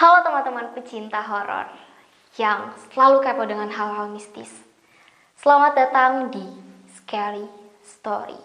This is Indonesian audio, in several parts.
Halo teman-teman pecinta horor yang selalu kepo dengan hal-hal mistis. Selamat datang di Scary Story.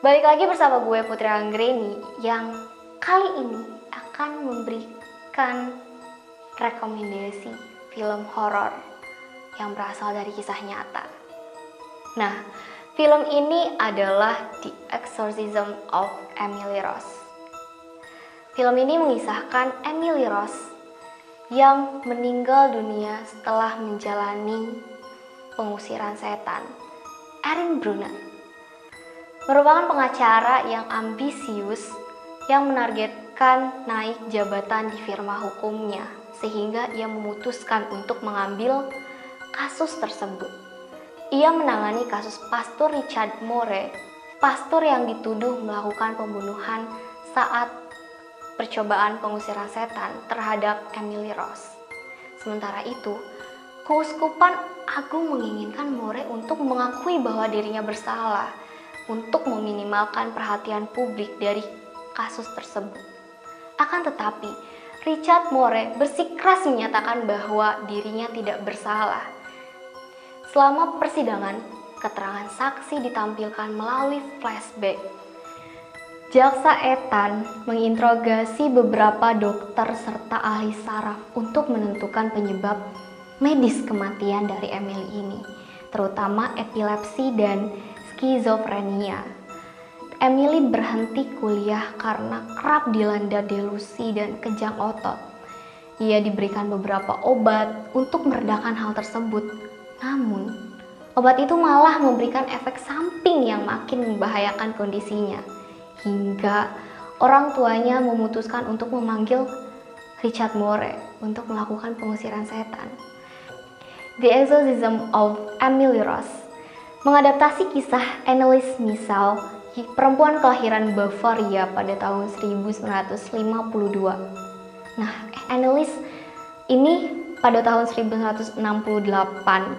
Balik lagi bersama gue Putri Anggreni yang kali ini akan memberikan rekomendasi film horor yang berasal dari kisah nyata. Nah, film ini adalah The Exorcism of Emily Rose. Film ini mengisahkan Emily Rose yang meninggal dunia setelah menjalani pengusiran setan. Erin Brunner merupakan pengacara yang ambisius yang menargetkan naik jabatan di firma hukumnya, sehingga ia memutuskan untuk mengambil kasus tersebut. Ia menangani kasus Pastor Richard Moore, pastor yang dituduh melakukan pembunuhan saat percobaan pengusiran setan terhadap Emily Rose. Sementara itu, Keuskupan Agung menginginkan Moore untuk mengakui bahwa dirinya bersalah untuk meminimalkan perhatian publik dari kasus tersebut. Akan tetapi, Richard Moore bersikeras menyatakan bahwa dirinya tidak bersalah. Selama persidangan, keterangan saksi ditampilkan melalui flashback. Jaksa Ethan menginterogasi beberapa dokter serta ahli saraf untuk menentukan penyebab medis kematian dari Emily ini, terutama epilepsi dan skizofrenia. Emily berhenti kuliah karena kerap dilanda delusi dan kejang otot. Ia diberikan beberapa obat untuk meredakan hal tersebut. Namun, obat itu malah memberikan efek samping yang makin membahayakan kondisinya. Hingga orang tuanya memutuskan untuk memanggil Richard Moore untuk melakukan pengusiran setan. The Exorcism of Emily Rose mengadaptasi kisah Anneliese Michel, perempuan kelahiran Bavaria pada tahun 1952. Nah, Anneliese ini pada tahun 1968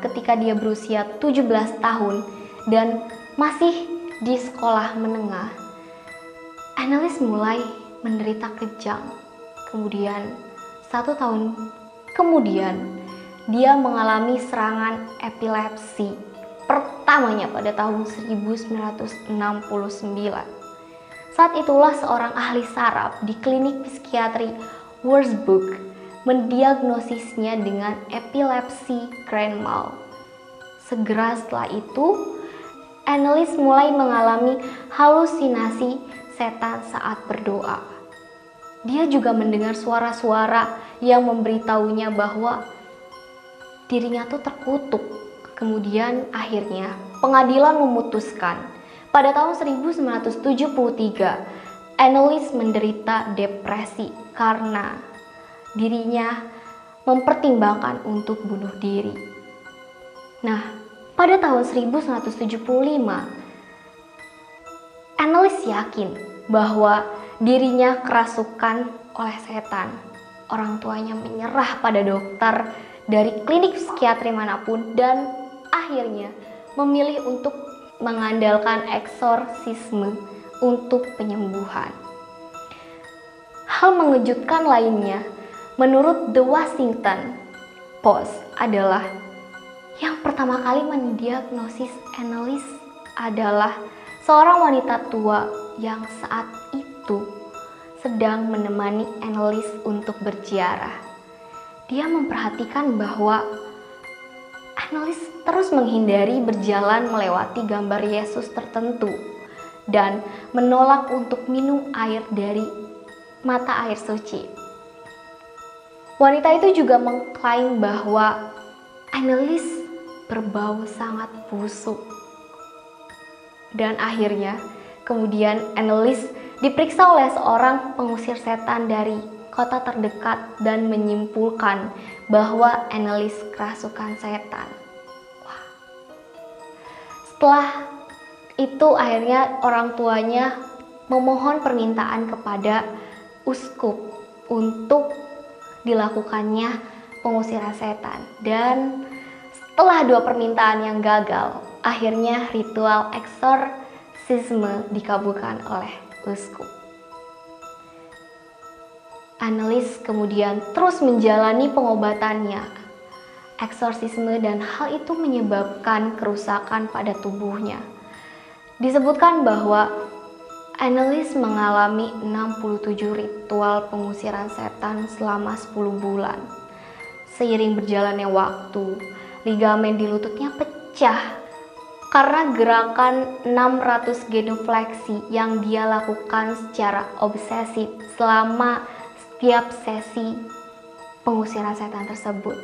ketika dia berusia 17 tahun dan masih di sekolah menengah, Anneliese mulai menderita kejang. Kemudian 1 tahun kemudian dia mengalami serangan epilepsi pertamanya pada tahun 1969. Saat itulah seorang ahli saraf di klinik psikiatri Wurzburg mendiagnosisnya dengan epilepsi grand mal. Segera setelah itu, Anneliese mulai mengalami halusinasi setan saat berdoa. Dia juga mendengar suara-suara yang memberitahunya bahwa dirinya tuh terkutuk. Kemudian akhirnya pengadilan memutuskan pada tahun 1973 Anneliese menderita depresi karena dirinya mempertimbangkan untuk bunuh diri. Nah, pada tahun 1975 Anneliese yakin bahwa dirinya kerasukan oleh setan. Orang tuanya menyerah pada dokter dari klinik psikiatri manapun dan akhirnya memilih untuk mengandalkan eksorsisme untuk penyembuhan. Hal mengejutkan lainnya, menurut The Washington Post adalah yang pertama kali mendiagnosis Anneliese adalah seorang wanita tua yang saat itu sedang menemani Anneliese untuk berziarah. Dia memperhatikan bahwa Anneliese terus menghindari berjalan melewati gambar Yesus tertentu dan menolak untuk minum air dari mata air suci. Wanita itu juga mengklaim bahwa Annelies berbau sangat busuk. Dan akhirnya, kemudian Annelies diperiksa oleh seorang pengusir setan dari kota terdekat dan menyimpulkan bahwa Annelies kerasukan setan. Wah. Setelah itu akhirnya orang tuanya memohon permintaan kepada uskup untuk dilakukannya pengusiran setan. Dan setelah 2 permintaan yang gagal, akhirnya ritual eksorsisme dikabulkan oleh uskup. Annelies kemudian terus menjalani pengobatannya, eksorsisme, dan hal itu menyebabkan kerusakan pada tubuhnya. Disebutkan bahwa Annelies mengalami 67 ritual pengusiran setan selama 10 bulan. Seiring berjalannya waktu, ligamen di lututnya pecah karena gerakan 600 genufleksi yang dia lakukan secara obsesif selama setiap sesi pengusiran setan tersebut.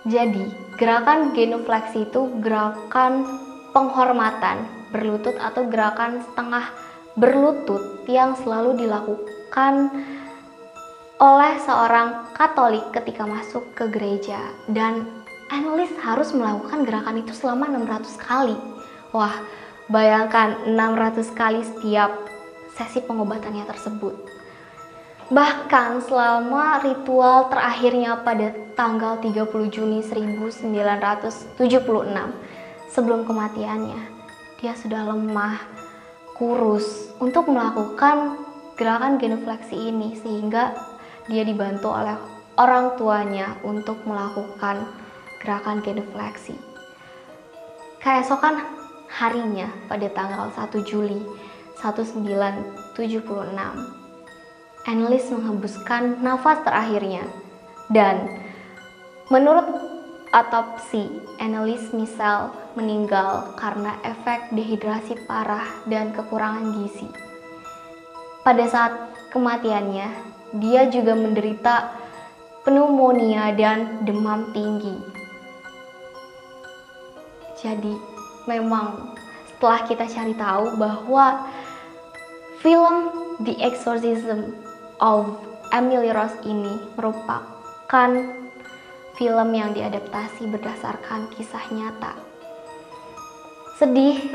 Jadi, gerakan genufleksi itu gerakan penghormatan berlutut atau gerakan setengah berlutut yang selalu dilakukan oleh seorang Katolik ketika masuk ke gereja, dan Annelies harus melakukan gerakan itu selama 600 kali. Wah, bayangkan 600 kali setiap sesi pengobatannya tersebut. Bahkan selama ritual terakhirnya pada tanggal 30 Juni 1976, sebelum kematiannya, dia sudah lemah, kurus untuk melakukan gerakan genufleksi ini, sehingga dia dibantu oleh orang tuanya untuk melakukan gerakan genufleksi. Keesokan harinya pada tanggal 1 Juli 1976, Annelies menghembuskan nafas terakhirnya, dan menurut otopsi, Annelies Michel meninggal karena efek dehidrasi parah dan kekurangan gizi. Pada saat kematiannya, dia juga menderita pneumonia dan demam tinggi. Jadi, memang setelah kita cari tahu bahwa film The Exorcism of Emily Rose ini merupakan film yang diadaptasi berdasarkan kisah nyata. Sedih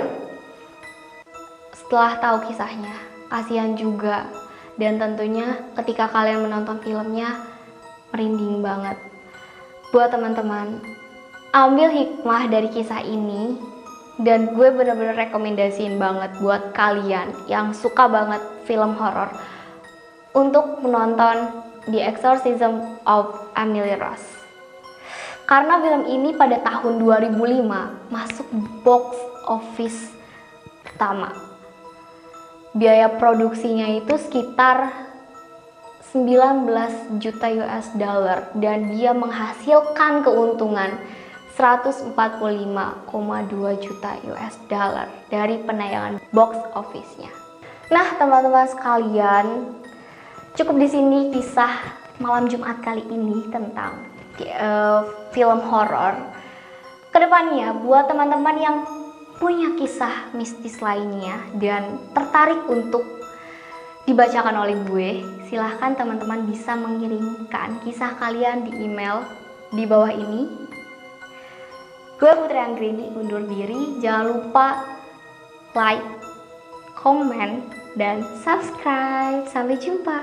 setelah tahu kisahnya, kasihan juga, dan tentunya ketika kalian menonton filmnya merinding banget. Buat teman-teman, ambil hikmah dari kisah ini, dan gue bener-bener rekomendasiin banget buat kalian yang suka banget film horor untuk menonton The Exorcism of Emily Rose. Karena film ini pada tahun 2005 masuk box office pertama. Biaya produksinya itu sekitar 19 juta US dollar, dan dia menghasilkan keuntungan 145,2 juta US dollar dari penayangan box office-nya. Nah, teman-teman sekalian, cukup di sini kisah malam Jumat kali ini tentang film horor. Kedepannya, buat teman-teman yang punya kisah mistis lainnya dan tertarik untuk dibacakan oleh gue, silahkan teman-teman bisa mengirimkan kisah kalian di email di bawah ini. Gue Putri Anggrini undur diri. Jangan lupa like, komen, dan subscribe. Sampai jumpa.